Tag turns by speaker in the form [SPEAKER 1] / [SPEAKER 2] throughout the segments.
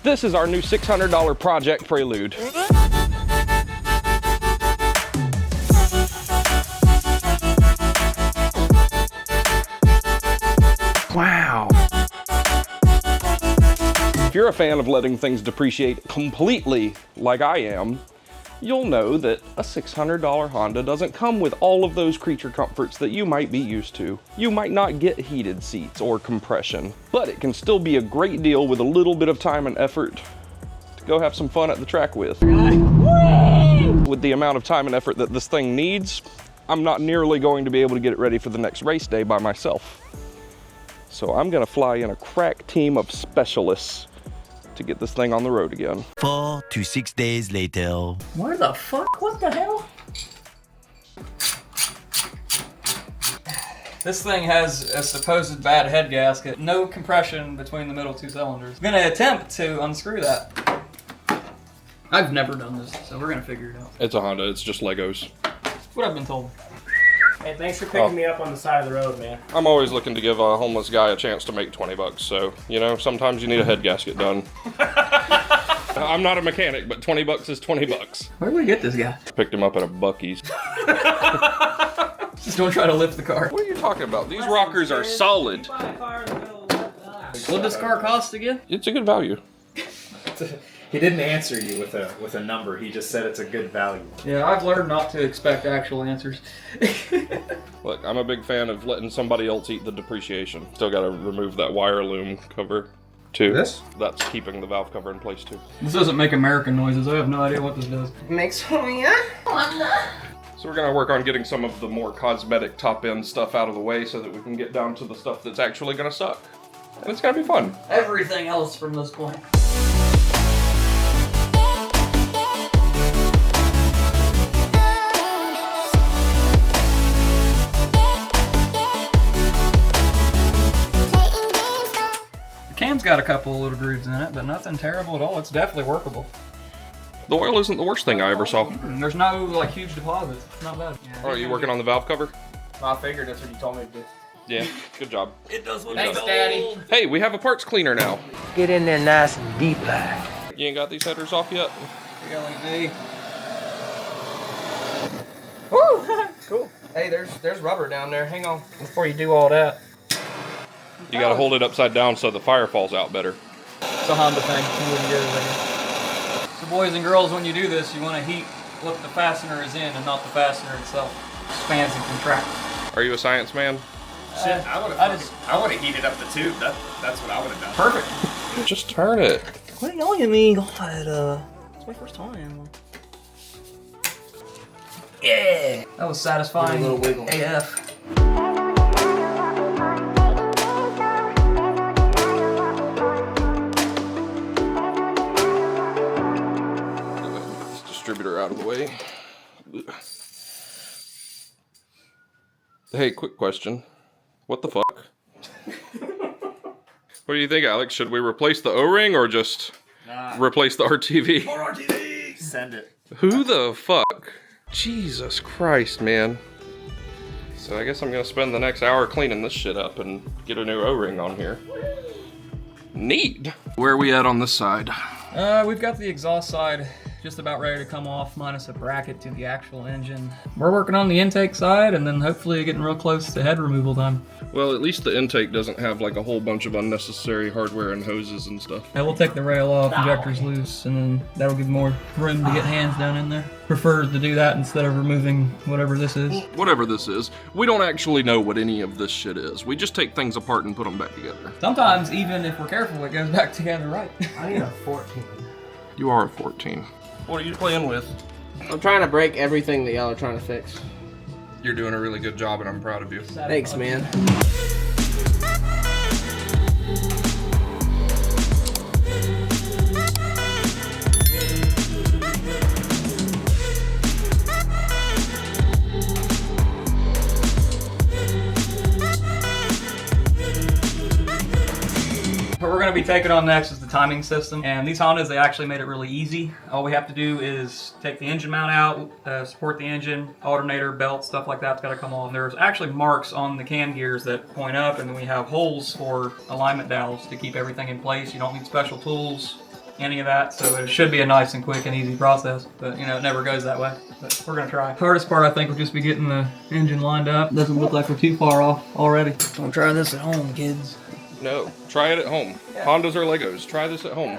[SPEAKER 1] This is our new $600 Project Prelude. Wow. If you're a fan of letting things depreciate completely like I am, you'll know that a $600 Honda doesn't come with all of those creature comforts that you might be used to. You might not get heated seats or compression, but it can still be a great deal with a little bit of time and effort to go have some fun at the track with. With the amount of time and effort that this thing needs, I'm not nearly going to be able to get it ready for the next race day by myself. So I'm gonna fly in a crack team of specialists to get this thing on the road again.
[SPEAKER 2] 4 to 6 days later.
[SPEAKER 3] Where the fuck? What the hell? This thing has a supposed bad head gasket. No compression between the middle two cylinders. I'm gonna attempt to unscrew that. I've never done this, so we're gonna figure it out.
[SPEAKER 1] It's a Honda, it's just Legos.
[SPEAKER 3] That's what I've been told.
[SPEAKER 4] Hey, thanks for picking me up on the side of the road, man.
[SPEAKER 1] I'm always looking to give a homeless guy a chance to make 20 bucks, so, you know, sometimes you need a head gasket done. I'm not a mechanic, but 20 bucks is 20 bucks.
[SPEAKER 3] Where did we get this guy?
[SPEAKER 1] Picked him up at a Buc-ee's.
[SPEAKER 3] Just don't try to lift the car.
[SPEAKER 1] What are you talking about? These rockers are solid.
[SPEAKER 3] What does this car cost again?
[SPEAKER 1] It's a good value.
[SPEAKER 4] He didn't answer you with a number. He just said it's a good value.
[SPEAKER 3] Yeah, I've learned not to expect actual answers.
[SPEAKER 1] Look, I'm a big fan of letting somebody else eat the depreciation. Still gotta remove that wire loom cover, too.
[SPEAKER 4] This?
[SPEAKER 1] That's keeping the valve cover in place, too.
[SPEAKER 3] This doesn't make American noises. I have no idea what this does.
[SPEAKER 5] Makes me
[SPEAKER 1] So we're gonna work on getting some of the more cosmetic top-end stuff out of the way so that we can get down to the stuff that's actually gonna suck. And it's gonna be fun.
[SPEAKER 3] Everything else from this point. Cam's got a couple of little grooves in it, but nothing terrible at all. It's definitely workable.
[SPEAKER 1] The oil isn't the worst thing I ever saw.
[SPEAKER 3] There's no like huge deposits. It's not bad. Yeah.
[SPEAKER 1] Oh, are you working on the valve cover?
[SPEAKER 4] I figured that's what you told me to do.
[SPEAKER 1] Yeah, good job.
[SPEAKER 3] It does look
[SPEAKER 4] Thanks, Daddy.
[SPEAKER 1] Hey, we have a parts cleaner now.
[SPEAKER 5] Get in there nice and deep like.
[SPEAKER 1] You ain't got these headers off yet?
[SPEAKER 3] LED. Woo! Cool. Hey, there's rubber down there. Hang on before you do all that.
[SPEAKER 1] You gotta hold it upside down so the fire falls out better.
[SPEAKER 3] It's a Honda thing. You wouldn't get it right. So boys and girls, when you do this, you want to heat what the fastener is in and not the fastener itself. Expands and contracts.
[SPEAKER 1] Are you a science man?
[SPEAKER 4] Shit, I would have heated up the tube. That's what I would have done.
[SPEAKER 3] Perfect.
[SPEAKER 1] Just turn it.
[SPEAKER 3] What are you yelling at me? God, it's my first time. Yeah. That was satisfying.
[SPEAKER 4] A little wiggle.
[SPEAKER 3] AF.
[SPEAKER 1] Distributor out of the way. Hey, quick question. What the fuck? What do you think, Alex? Should we replace the O-ring or just replace the RTV?
[SPEAKER 4] More RTV! Send it.
[SPEAKER 1] Who the fuck? Jesus Christ, man. So I guess I'm gonna spend the next hour cleaning this shit up and get a new O-ring on here. Neat. Where are we at on this side?
[SPEAKER 3] We've got the exhaust side just about ready to come off, minus a bracket to the actual engine. We're working on the intake side, and then hopefully getting real close to head removal time.
[SPEAKER 1] Well, at least the intake doesn't have like a whole bunch of unnecessary hardware and hoses and stuff.
[SPEAKER 3] And we'll take the rail off, injectors loose, and then that'll give more room to get hands down in there. Prefers to do that instead of removing whatever this is.
[SPEAKER 1] Whatever this is, we don't actually know what any of this shit is. We just take things apart and put them back together.
[SPEAKER 3] Sometimes, even if we're careful, it goes back together right.
[SPEAKER 5] I need a 14.
[SPEAKER 1] You are a 14. What are you playing with?
[SPEAKER 5] I'm trying to break everything that y'all are trying to fix.
[SPEAKER 1] You're doing a really good job and I'm proud of you.
[SPEAKER 5] Thanks, man.
[SPEAKER 3] What we're going to be taking on next is the timing system, and these Hondas, they actually made it really easy. All we have to do is take the engine mount out, support the engine, alternator, belt, stuff like that's got to come off. There's actually marks on the cam gears that point up, and then we have holes for alignment dowels to keep everything in place. You don't need special tools. any of that, so it should be a nice and quick and easy process. But you know, it never goes that way. But we're gonna try. Hardest part, I think, will just be getting the engine lined up. Doesn't look like we're too far off already. Don't try this at home, kids.
[SPEAKER 1] No, try it at home.
[SPEAKER 3] Yeah.
[SPEAKER 1] Hondas or Legos. Try this at home.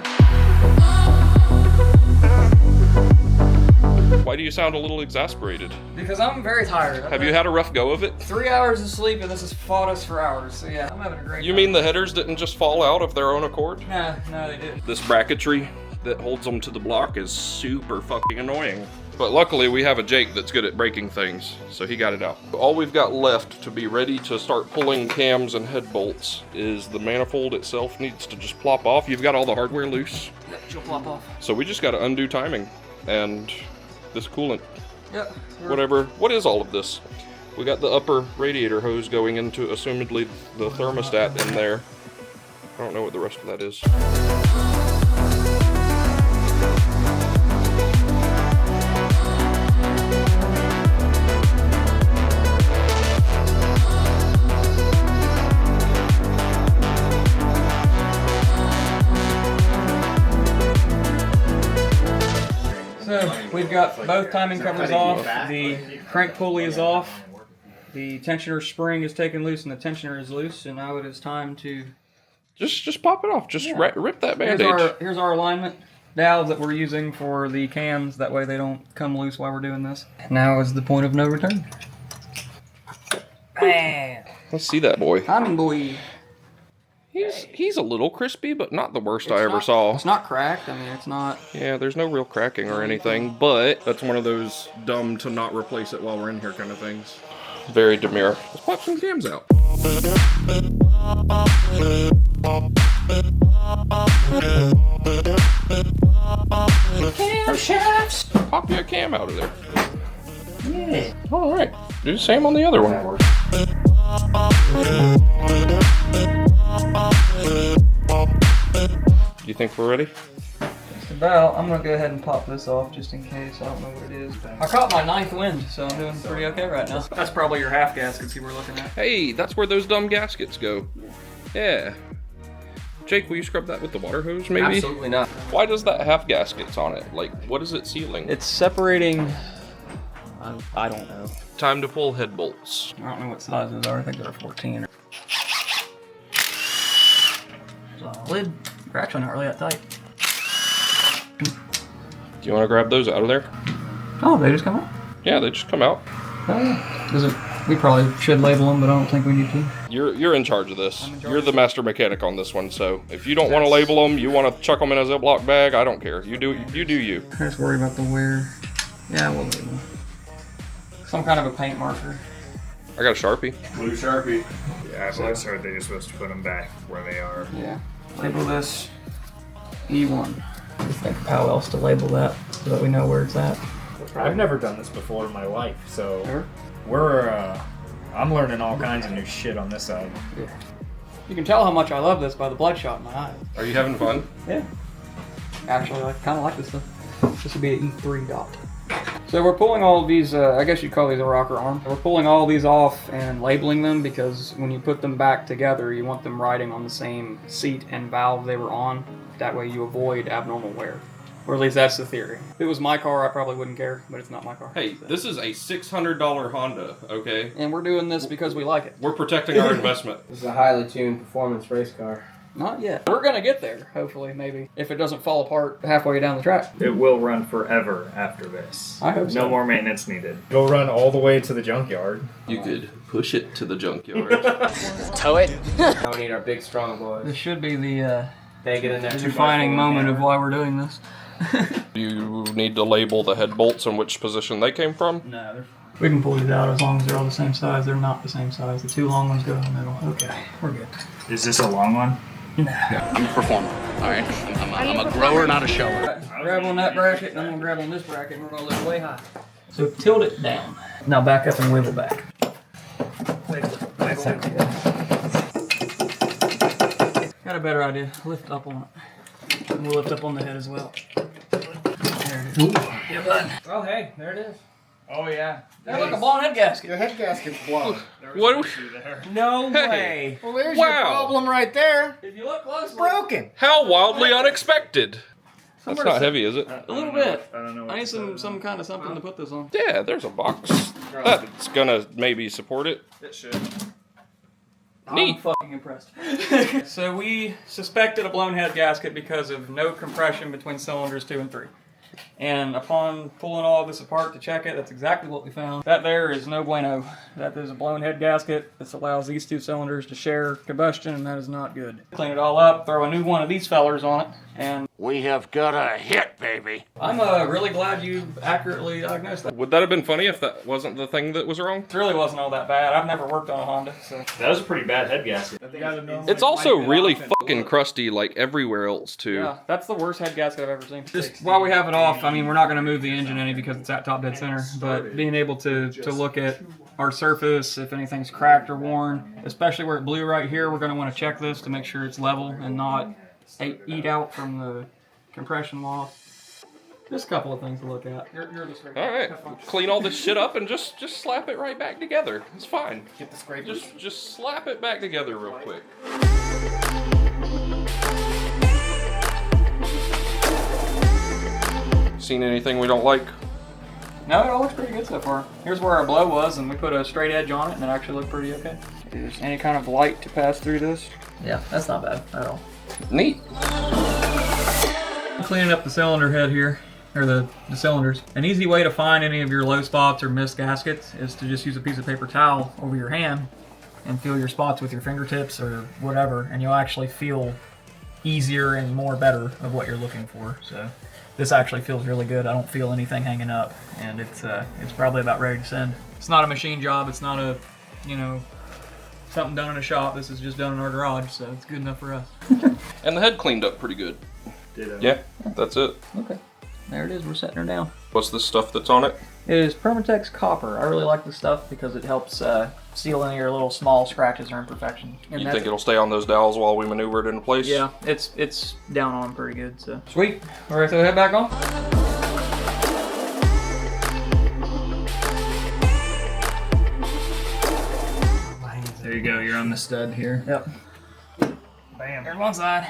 [SPEAKER 1] Why do you sound a little exasperated?
[SPEAKER 3] Because I'm very tired.
[SPEAKER 1] Have you had a rough go of it?
[SPEAKER 3] 3 hours of sleep, and this has fought us for hours. So yeah, I'm having a great
[SPEAKER 1] You
[SPEAKER 3] time.
[SPEAKER 1] mean the headers didn't just fall out of their own accord?
[SPEAKER 3] No, they didn't.
[SPEAKER 1] This bracketry that holds them to the block is super fucking annoying. But luckily we have a Jake that's good at breaking things, so he got it out. All we've got left to be ready to start pulling cams and head bolts is the manifold itself needs to just plop off. You've got all the hardware loose.
[SPEAKER 3] Yep, she'll flop off.
[SPEAKER 1] So we just got to undo timing and this coolant.
[SPEAKER 3] Yep.
[SPEAKER 1] Whatever. What is all of this? We got the upper radiator hose going into assumedly the thermostat in there. I don't know what the rest of that is.
[SPEAKER 3] So we've got both timing covers off, the crank pulley is off, the tensioner spring is taken loose, and the tensioner is loose, and now it is time to...
[SPEAKER 1] Just pop it off. Just rip that
[SPEAKER 3] Here's
[SPEAKER 1] bandage.
[SPEAKER 3] here's our alignment dowels that we're using for the cams, that way they don't come loose while we're doing this. Now is the point of no return. Bam!
[SPEAKER 1] Let's see that boy.
[SPEAKER 3] Timing boy.
[SPEAKER 1] He's a little crispy, but not the worst I
[SPEAKER 3] It's
[SPEAKER 1] ever
[SPEAKER 3] not-
[SPEAKER 1] saw.
[SPEAKER 3] It's not cracked, I mean, it's not...
[SPEAKER 1] Yeah, there's no real cracking or anything, but that's one of those dumb to not replace it while we're in here kind of things. Very demure. Let's pop some cams out.
[SPEAKER 3] Cam shafts!
[SPEAKER 1] Pop you a cam out of there. Yeah. All right. Do the same on the other one. You think we're ready?
[SPEAKER 3] Just about. I'm gonna go ahead and pop this off just in case. I don't know what it is. I caught my 9th wind, so I'm doing pretty okay right now. That's probably your half gaskets you were looking at.
[SPEAKER 1] Hey, that's where those dumb gaskets go. Yeah. Jake, will you scrub that with the water hose, maybe?
[SPEAKER 5] Absolutely not.
[SPEAKER 1] Why does that have gaskets on it? Like, what is it sealing?
[SPEAKER 3] It's separating. I don't know.
[SPEAKER 1] Time to pull head bolts.
[SPEAKER 3] I don't know what sizes are. I think they're 14. Lid. They're actually not really that tight.
[SPEAKER 1] Do you want to grab those out of there?
[SPEAKER 3] Oh, they just come out.
[SPEAKER 1] Yeah, they just come out.
[SPEAKER 3] Does it? We probably should label them, but I don't think we need to.
[SPEAKER 1] You're in charge of this.
[SPEAKER 3] I'm in charge.
[SPEAKER 1] You're the master mechanic on this one, so if you don't want to label them, you want to chuck them in a Ziploc bag, I don't care. You do you.
[SPEAKER 3] I just worry about the wear. Yeah, we'll label them. Some kind of a paint marker.
[SPEAKER 1] I got a Sharpie.
[SPEAKER 4] Blue Sharpie. Yeah, I've always heard they're supposed to put them back where they are.
[SPEAKER 3] Yeah. Label this E1. Think of how else to label that so that we know where it's at.
[SPEAKER 4] I've never done this before in my life, so
[SPEAKER 3] Ever?
[SPEAKER 4] I'm learning all kinds of new shit on this side.
[SPEAKER 3] Yeah. You can tell how much I love this by the bloodshot in my eye.
[SPEAKER 1] Are you having fun?
[SPEAKER 3] Yeah. Actually, I kind of like this stuff. This would be an E3 dot. So we're pulling all of these, I guess you'd call these a rocker arm. We're pulling all these off and labeling them because when you put them back together, you want them riding on the same seat and valve they were on. That way you avoid abnormal wear. Or at least that's the theory. If it was my car, I probably wouldn't care, but it's not my car.
[SPEAKER 1] Hey, this is a $600 Honda, okay?
[SPEAKER 3] And we're doing this because we like it.
[SPEAKER 1] We're protecting our investment.
[SPEAKER 5] This is a highly tuned performance race car.
[SPEAKER 3] Not yet. We're gonna get there, hopefully, maybe. If it doesn't fall apart halfway down the track.
[SPEAKER 4] It will run forever after this.
[SPEAKER 3] I hope so.
[SPEAKER 4] No more maintenance needed. It'll run all the way to the junkyard.
[SPEAKER 1] You could push it to the junkyard.
[SPEAKER 5] Tow it. Now we need our big strong boys.
[SPEAKER 3] This should be the
[SPEAKER 5] They get in there.
[SPEAKER 3] defining moment of why we're doing this.
[SPEAKER 1] You need to label the head bolts and which position they came from.
[SPEAKER 3] No, we can pull these out as long as they're all the same size. They're not the same size. The two long ones go in the middle. Okay, we're good.
[SPEAKER 4] Is this a long one?
[SPEAKER 3] No.
[SPEAKER 6] I'm a performer, all right? I'm a grower, not a shower.
[SPEAKER 3] Grab on that bracket, and I'm going to grab on this bracket, and we're going to lift way high. So tilt it down. Now back up and wiggle back. Got a better idea. Lift up on it. And we'll lift up on the head as well. There it is. Yeah, bud. Oh, hey, there it is.
[SPEAKER 4] Oh yeah.
[SPEAKER 3] Hey, look, a blown head gasket.
[SPEAKER 4] The head gasket's blown.
[SPEAKER 1] What?
[SPEAKER 5] No
[SPEAKER 1] Hey.
[SPEAKER 5] way.
[SPEAKER 4] Well, there's
[SPEAKER 1] Wow.
[SPEAKER 4] your problem right there.
[SPEAKER 3] If you look closely.
[SPEAKER 4] Broken.
[SPEAKER 1] How wildly unexpected. That's not heavy, is it?
[SPEAKER 3] A little bit.
[SPEAKER 4] I don't know.
[SPEAKER 3] I need some kind of something to put this on.
[SPEAKER 1] Yeah, there's a box. That's gonna maybe support it.
[SPEAKER 4] It should.
[SPEAKER 1] Neat.
[SPEAKER 3] I'm fucking impressed. So we suspected a blown head gasket because of no compression between cylinders 2 and 3. And upon pulling all of this apart to check it, that's exactly what we found. That there is no bueno. That is a blown head gasket. This allows these 2 cylinders to share combustion, and that is not good. Clean it all up, throw a new one of these fellers on it, and
[SPEAKER 6] We have got a hit, baby.
[SPEAKER 3] I'm really glad you accurately diagnosed that.
[SPEAKER 1] Would that have been funny if that wasn't the thing that was wrong?
[SPEAKER 3] It really wasn't all that bad. I've never worked on a Honda, so.
[SPEAKER 4] That was a pretty bad head gasket.
[SPEAKER 1] It's also really fucking crusty like everywhere else too.
[SPEAKER 3] Yeah, that's the worst head gasket I've ever seen. Just while we have it off, I mean, we're not going to move the engine any because it's at top dead center, but being able to look at our surface, if anything's cracked or worn, especially where it blew right here, we're going to want to check this to make sure it's level and not eat out from the compression loss. Just a couple of things to look at. You're the scraper.
[SPEAKER 1] All right, clean all this shit up and just slap it right back together. It's fine.
[SPEAKER 5] Get the scraper.
[SPEAKER 1] Just slap it back together real quick. Seen anything we don't like?
[SPEAKER 3] No, it all looks pretty good so far. Here's where our blow was, and we put a straight edge on it, and it actually looked pretty okay. There's any kind of light to pass through this. Yeah, that's not bad at all.
[SPEAKER 1] Neat.
[SPEAKER 3] Cleaning up the cylinder head here, or the cylinders. An easy way to find any of your low spots or missed gaskets is to just use a piece of paper towel over your hand and feel your spots with your fingertips or whatever, and you'll actually feel easier and more better of what you're looking for. So this actually feels really good. I don't feel anything hanging up, and it's probably about ready to send. It's not a machine job. It's not a, something done in a shop. This is just done in our garage, so it's good enough for us.
[SPEAKER 1] And the head cleaned up pretty good. Yeah, that's it.
[SPEAKER 3] Okay, there it is. We're setting her down.
[SPEAKER 1] What's this stuff that's on it?
[SPEAKER 3] It is Permatex copper. I really like this stuff because it helps seal any of your little small scratches or imperfections. And
[SPEAKER 1] You think it'll stay on those dowels while we maneuver it into place?
[SPEAKER 3] Yeah, it's down on them pretty good. So sweet. All right, throw the head back on.
[SPEAKER 4] There you go. You're on the stud here.
[SPEAKER 3] Yep. Bam. There's one side.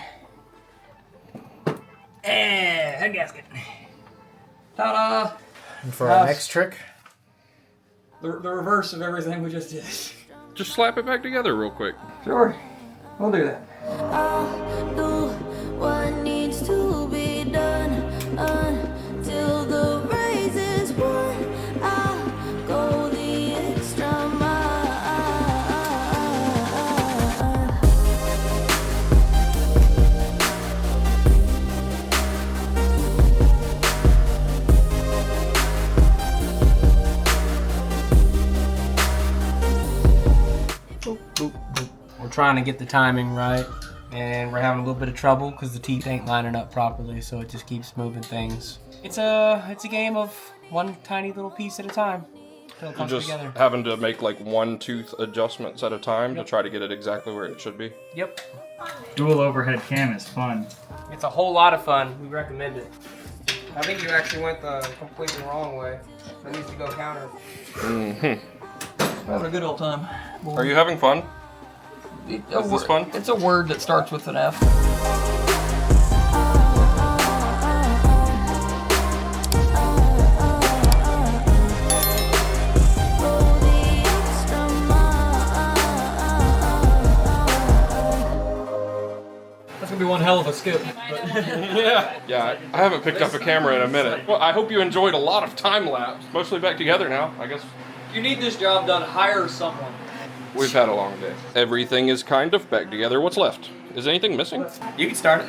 [SPEAKER 3] And head gasket. Ta-da!
[SPEAKER 5] And for our next trick,
[SPEAKER 3] The reverse of everything we just did.
[SPEAKER 1] Just slap it back together real quick.
[SPEAKER 3] Sure, we'll do that.
[SPEAKER 7] I'll do what needs to be done until the race is won. I'll go the extra mile.
[SPEAKER 5] we're trying to get the timing right, and we're having a little bit of trouble because the teeth ain't lining up properly, so it just keeps moving things. It's a game of one tiny little piece at a time until it comes
[SPEAKER 1] Just
[SPEAKER 5] together.
[SPEAKER 1] having to make like one tooth adjustments at a time to try to get it exactly where it should be.
[SPEAKER 5] Yep.
[SPEAKER 4] Dual overhead cam is fun.
[SPEAKER 5] It's a whole lot of fun. We recommend it. I think you actually went the completely wrong way. It needs to go counter.
[SPEAKER 3] Having a good old time.
[SPEAKER 1] Are you having fun? Is this fun?
[SPEAKER 3] It's a word that starts with an F. That's gonna be one hell of a skip.
[SPEAKER 1] Yeah, I haven't picked up a camera in a minute. Well, I hope you enjoyed a lot of time lapse. Mostly back together now, I guess.
[SPEAKER 3] If you need this job done, hire someone.
[SPEAKER 1] We've had a long day. Everything is kind of back together. What's left? Is anything missing?
[SPEAKER 5] You can start it.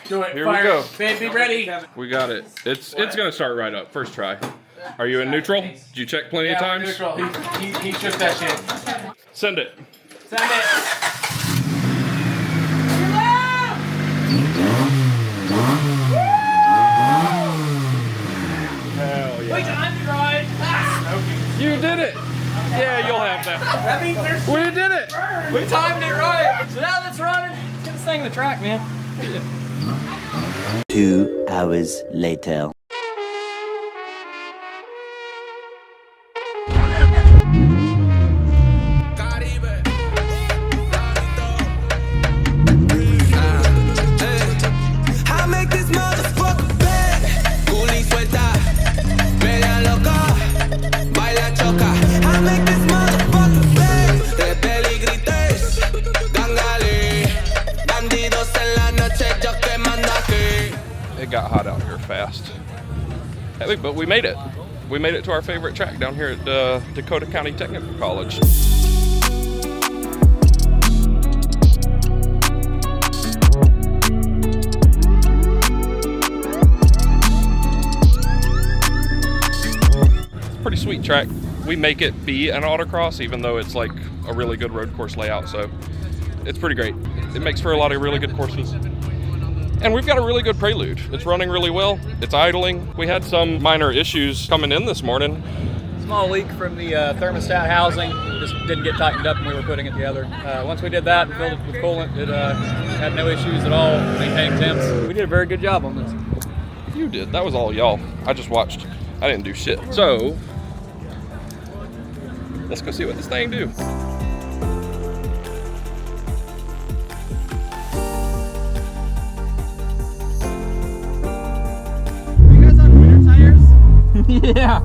[SPEAKER 3] Do it.
[SPEAKER 1] Here we go.
[SPEAKER 5] Babe, be ready.
[SPEAKER 1] We got it. It's gonna start right up. First try. Are you in neutral? Did you check plenty of times?
[SPEAKER 5] Neutral. He shook that shit.
[SPEAKER 1] Send it.
[SPEAKER 5] Send it.
[SPEAKER 1] Hell yeah.
[SPEAKER 5] Wait, time to ride.
[SPEAKER 1] You did it. Yeah, you'll have that.
[SPEAKER 5] That means there's
[SPEAKER 1] We did it.
[SPEAKER 3] We timed it right. So now that's running. Let's get this thing in the track, man.
[SPEAKER 2] 2 hours later.
[SPEAKER 8] I make this money.
[SPEAKER 1] it got hot out here fast. Hey, but we made it. We made it to our favorite track down here at Dakota County Technical College. It's a pretty sweet track. We make it be an autocross, even though it's like a really good road course layout, so it's pretty great. It makes for a lot of really good courses. And we've got a really good Prelude. It's running really well. It's idling. We had some minor issues coming in this morning.
[SPEAKER 3] Small leak from the thermostat housing. Just didn't get tightened up when we were putting it together. Once we did that and filled it with coolant, it had no issues at all maintaining temps. We did a very good job on this.
[SPEAKER 1] You did. That was all y'all. I just watched. I didn't do shit. So, let's go see what this thing do.
[SPEAKER 8] Yeah,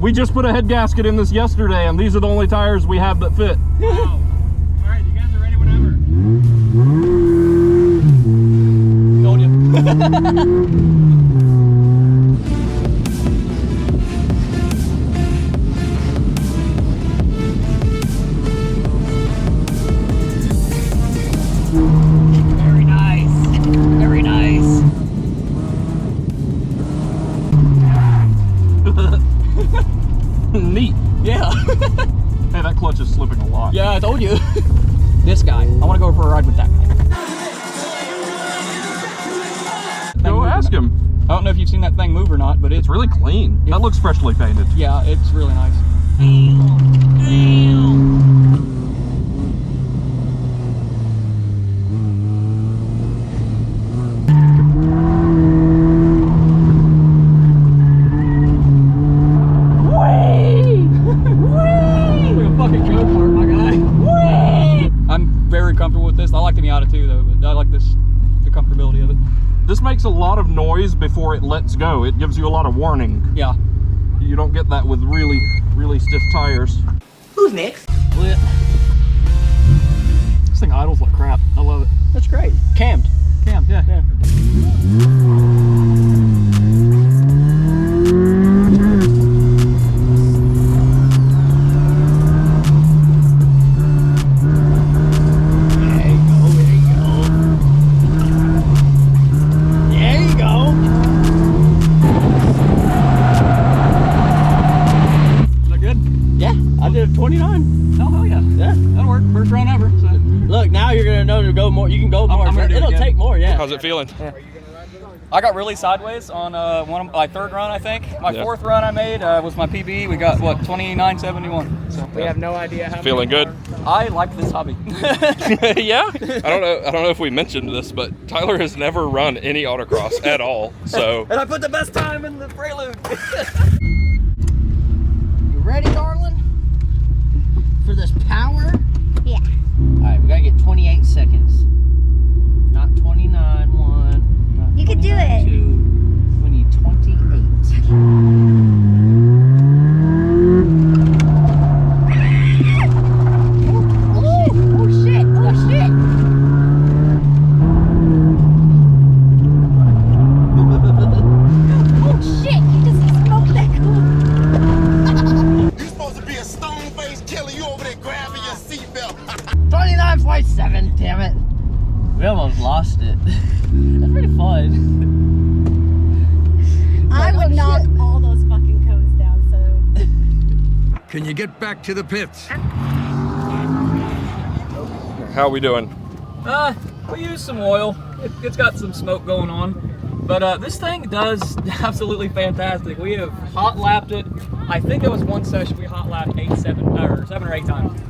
[SPEAKER 8] we just put a head gasket in this yesterday, and these are the only tires we have that fit.
[SPEAKER 3] Wow. All right, you guys are ready whenever. Told you.
[SPEAKER 5] Very nice. Very nice.
[SPEAKER 8] Neat.
[SPEAKER 5] Yeah.
[SPEAKER 8] Hey, that clutch is slipping a lot.
[SPEAKER 5] Yeah, I told you. This guy. I want to go for a ride with that guy.
[SPEAKER 8] Go ask him.
[SPEAKER 3] I don't know if you've seen that thing move or not, but
[SPEAKER 8] It's really clean. That looks freshly painted.
[SPEAKER 3] yeah, it's really nice. Like a fucking go-kart, my guy. I'm very comfortable with this. I like the Miata too, though, but I like the comfortability of it.
[SPEAKER 8] This makes a lot of noise before it lets go. It gives you a lot of warning.
[SPEAKER 3] Yeah.
[SPEAKER 8] You don't get that with really, really stiff tires.
[SPEAKER 5] Who's next?
[SPEAKER 3] This thing idles like crap. I love it.
[SPEAKER 5] That's great. Cammed.
[SPEAKER 3] Cam, yeah.
[SPEAKER 5] I did a 29.
[SPEAKER 3] Oh, hell yeah.
[SPEAKER 5] Yeah.
[SPEAKER 3] That'll work. First run ever. So.
[SPEAKER 5] Look, now you're gonna know to go more. You can go more.
[SPEAKER 3] I'm gonna do it
[SPEAKER 5] It'll
[SPEAKER 3] again.
[SPEAKER 5] take more, yeah.
[SPEAKER 1] How's it feeling?
[SPEAKER 3] I got really sideways on one of my third run, I think. My
[SPEAKER 1] Yeah.
[SPEAKER 3] fourth run I made was my PB. We got what 29.71. So
[SPEAKER 5] We have no idea how.
[SPEAKER 1] Feeling good?
[SPEAKER 3] I like this hobby.
[SPEAKER 1] Yeah. I don't know if we mentioned this, but Tyler has never run any autocross at all. So
[SPEAKER 3] And I put the best time in the Prelude.
[SPEAKER 5] You ready, darling? For this power?
[SPEAKER 7] Yeah.
[SPEAKER 5] All right, we gotta get 28 seconds. Not 29.1. Not
[SPEAKER 7] You can do it.
[SPEAKER 5] 29.2. We need 28.
[SPEAKER 7] Oh shit! Oh shit! Oh shit! You just smoked that cool.
[SPEAKER 9] You supposed to be a stone-faced killer. You over there grabbing your seatbelt.
[SPEAKER 5] 29.7, damn it. We almost lost it. That's pretty fun.
[SPEAKER 7] I would knock all those fucking cones down. So.
[SPEAKER 9] Can you get back to the pits?
[SPEAKER 1] how are we doing?
[SPEAKER 3] We use some oil. It's got some smoke going on. But this thing does absolutely fantastic. We have hot lapped it. I think it was one session we hot lapped 7 or 8 times.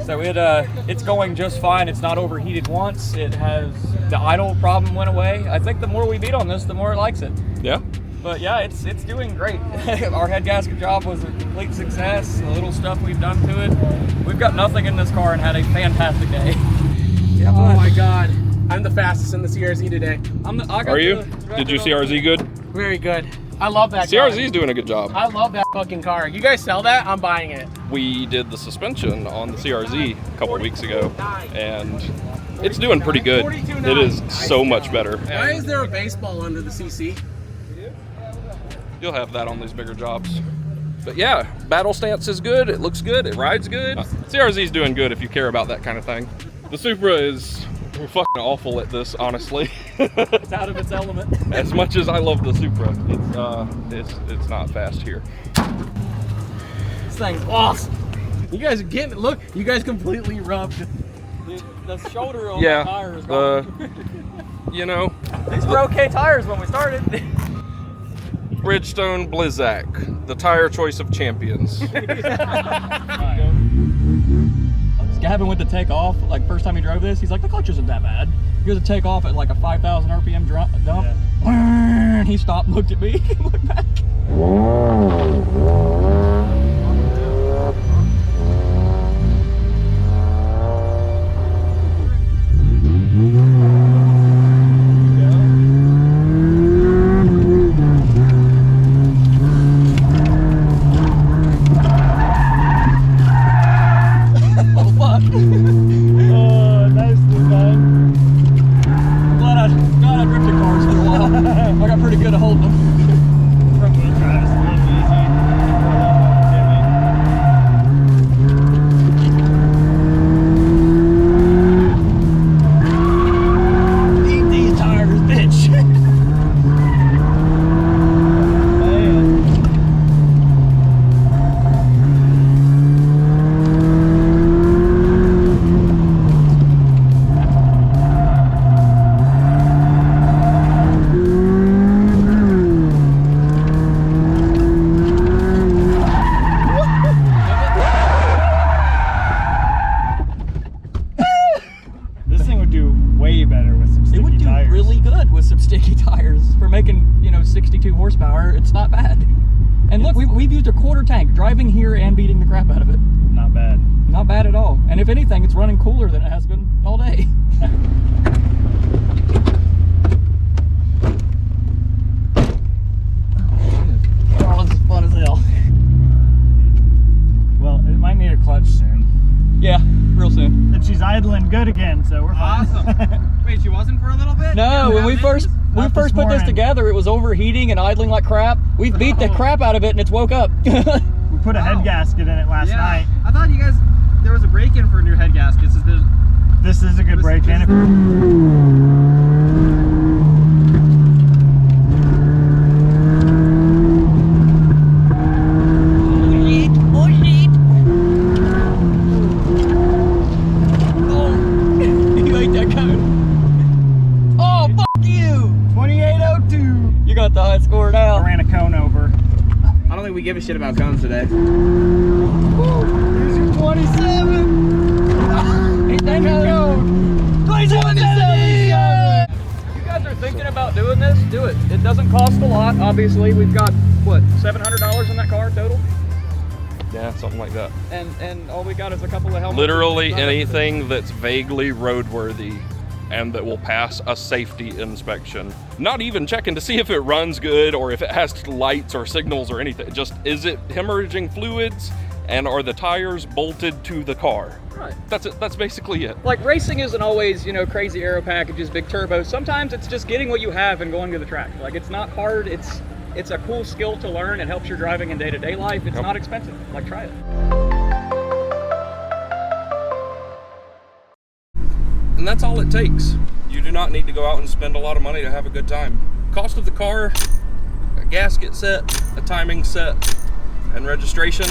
[SPEAKER 3] So it's going just fine. It's not overheated once. It has the idle problem went away. I think the more we beat on this, the more it likes it.
[SPEAKER 1] Yeah.
[SPEAKER 3] But yeah, it's doing great. Our head gasket job was a complete success. The little stuff we've done to it. We've got nothing in this car and had a fantastic day.
[SPEAKER 5] Yeah, oh my god. I'm the fastest in the CRZ today.
[SPEAKER 1] Are you? Did you CRZ good?
[SPEAKER 5] Very good. I love that
[SPEAKER 1] CRZ's doing a good job.
[SPEAKER 5] I love that fucking car. You guys sell that? I'm buying it.
[SPEAKER 1] We did the suspension on the CRZ a couple weeks ago, and It's doing pretty good. It is so much better.
[SPEAKER 5] Why is there a baseball under the CC?
[SPEAKER 1] You'll have that on these bigger jobs. But yeah, battle stance is good. It looks good. It rides good. CRZ's doing good if you care about that kind of thing. The Supra is fucking awful at this, honestly.
[SPEAKER 3] It's out of its element.
[SPEAKER 1] As much as I love the Supra, it's not fast here.
[SPEAKER 5] This thing's awesome. You guys are getting it. Look, you guys completely rubbed.
[SPEAKER 3] The shoulder on
[SPEAKER 1] Yeah,
[SPEAKER 3] the tire is gone.
[SPEAKER 1] You know,
[SPEAKER 3] These were okay tires when we started.
[SPEAKER 1] Bridgestone Blizzak, the tire choice of champions.
[SPEAKER 3] Gavin went to take off, like first time he drove this, he's like, the clutch isn't that bad. He goes to take off at like a 5,000 RPM dump. Yeah. He stopped, looked at me, looked back. Sticky tires for making, you know, 62 horsepower. It's not bad. And look, we've used a quarter tank driving here and beating the crap out of it.
[SPEAKER 8] Not bad.
[SPEAKER 3] Not bad at all. And if anything, it's running cooler than it has been all day. Oh, this is fun as hell.
[SPEAKER 8] Well, it might need a clutch soon.
[SPEAKER 3] Yeah, real soon.
[SPEAKER 8] And she's idling good again, so we're fine.
[SPEAKER 5] Awesome. Wait, she wasn't for a little bit?
[SPEAKER 3] No, when we first put this together, it was overheating and idling like crap. We beat the crap out of it and it's woke up.
[SPEAKER 8] We put a head gasket in it last night.
[SPEAKER 5] I thought you guys, there was a break-in for new head gaskets.
[SPEAKER 8] This is a good break-in.
[SPEAKER 3] The high score now.
[SPEAKER 8] I ran a cone over.
[SPEAKER 5] I don't think we give a shit about cones today.
[SPEAKER 8] Here's your 27!
[SPEAKER 3] Ain't that cone? 27! You guys are thinking about doing this? Do it. It doesn't cost a lot, obviously. We've got, what, $700 in that car total?
[SPEAKER 1] Yeah, something like that.
[SPEAKER 3] And all we got is a couple of helmets.
[SPEAKER 1] Literally anything that's vaguely roadworthy and that will pass a safety inspection. Not even checking to see if it runs good or if it has lights or signals or anything. Just, is it hemorrhaging fluids and are the tires bolted to the car?
[SPEAKER 3] Right.
[SPEAKER 1] That's it. That's basically it.
[SPEAKER 3] Like, racing isn't always, you know, crazy aero packages, big turbos. Sometimes it's just getting what you have and going to the track. Like, it's not hard. It's a cool skill to learn. It helps your driving in day-to-day life. It's not expensive. Like, try it.
[SPEAKER 1] And that's all it takes. You do not need to go out and spend a lot of money to have a good time. Cost of the car, a gasket set, a timing set, and registration.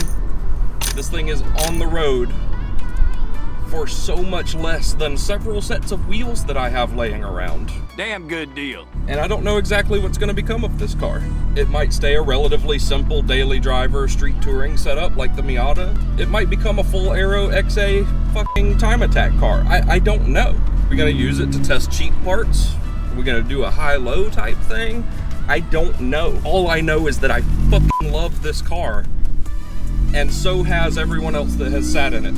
[SPEAKER 1] This thing is on the road for so much less than several sets of wheels that I have laying around.
[SPEAKER 6] Damn good deal.
[SPEAKER 1] And I don't know exactly what's going to become of this car. It might stay a relatively simple daily driver street touring setup like the Miata. It might become a full aero XA fucking time attack car. I don't know. We're going to use it to test cheap parts. We're going to do a high-low type thing. I don't know. All I know is that I fucking love this car. And so has everyone else that has sat in it.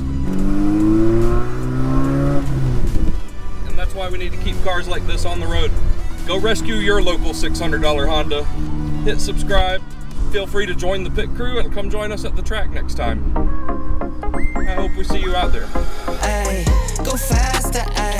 [SPEAKER 1] And that's why we need to keep cars like this on the road. Go rescue your local $600 Honda. Hit subscribe. Feel free to join the pit crew and come join us at the track next time. I hope we see you out there.
[SPEAKER 7] Ay, go faster, ay.